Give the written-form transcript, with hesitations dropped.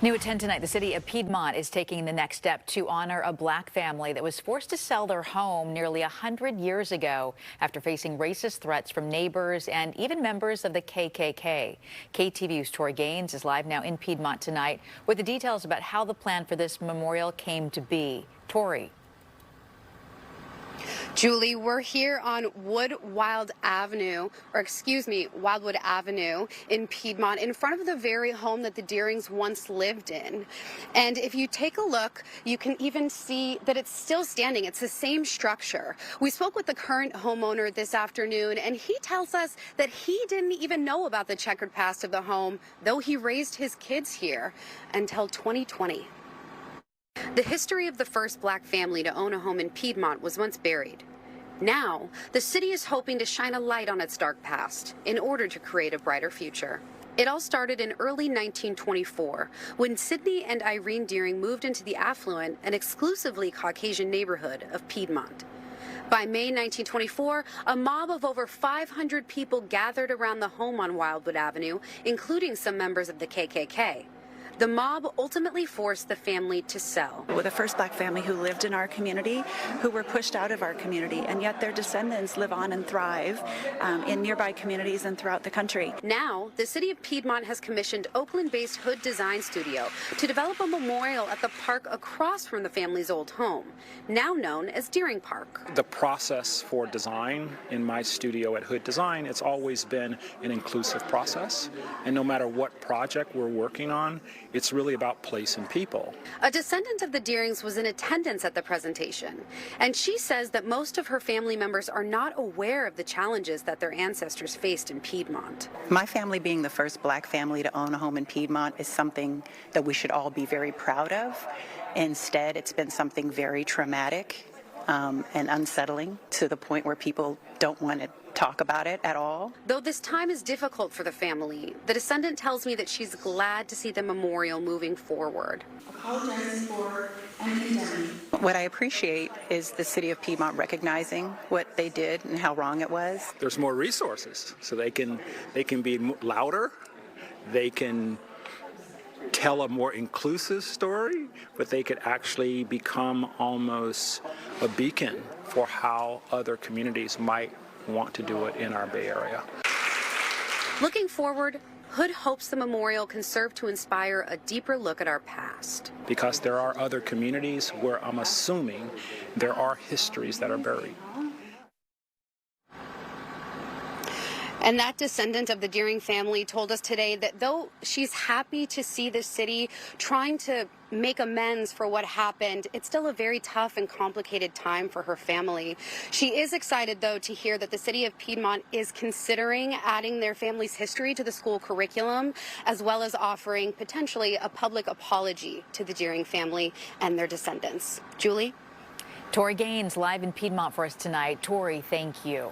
New at 10 tonight, the city of Piedmont is taking the next step to honor a black family that was forced to sell their home nearly 100 years ago after facing racist threats from neighbors and even members of the KKK. KTVU's Tori Gaines is live now in Piedmont tonight with the details about how the plan for this memorial came to be. Tori. Julie, we're here on Wildwood Avenue in Piedmont, in front of the very home that the Deerings once lived in. And if you take a look, you can even see that it's still standing. It's the same structure. We spoke with the current homeowner this afternoon, and he tells us that he didn't even know about the checkered past of the home, though he raised his kids here, until 2020. The history of the first black family to own a home in Piedmont was once buried. Now, the city is hoping to shine a light on its dark past in order to create a brighter future. It all started in early 1924 when Sidney and Irene Deering moved into the affluent and exclusively Caucasian neighborhood of Piedmont. By May 1924, a mob of over 500 people gathered around the home on Wildwood Avenue, including some members of the KKK. The mob ultimately forced the family to sell. We're the first black family who lived in our community, who were pushed out of our community, and yet their descendants live on and thrive in nearby communities and throughout the country. Now, the City of Piedmont has commissioned Oakland-based Hood Design Studio to develop a memorial at the park across from the family's old home, now known as Deering Park. The process for design in my studio at Hood Design, it's always been an inclusive process, and no matter what project we're working on, it's really about place and people. A descendant of the Deerings was in attendance at the presentation, and she says that most of her family members are not aware of the challenges that their ancestors faced in Piedmont. My family being the first black family to own a home in Piedmont is something that we should all be very proud of. Instead, it's been something very traumatic and unsettling to the point where people don't want to talk about it at all. Though this time is difficult for the family, the descendant tells me that she's glad to see the memorial moving forward. What I appreciate is the City of Piedmont recognizing what they did and how wrong it was. There's more resources, so they can be louder, they can tell a more inclusive story, but they could actually become almost a beacon for how other communities might want to do it in our Bay Area. Looking forward, Hood hopes the memorial can serve to inspire a deeper look at our past. Because there are other communities where I'm assuming there are histories that are buried. And that descendant of the Deering family told us today that though she's happy to see the city trying to make amends for what happened, it's still a very tough and complicated time for her family. She is excited, though, to hear that the City of Piedmont is considering adding their family's history to the school curriculum, as well as offering potentially a public apology to the Deering family and their descendants. Julie? Tori Gaines live in Piedmont for us tonight. Tori, thank you.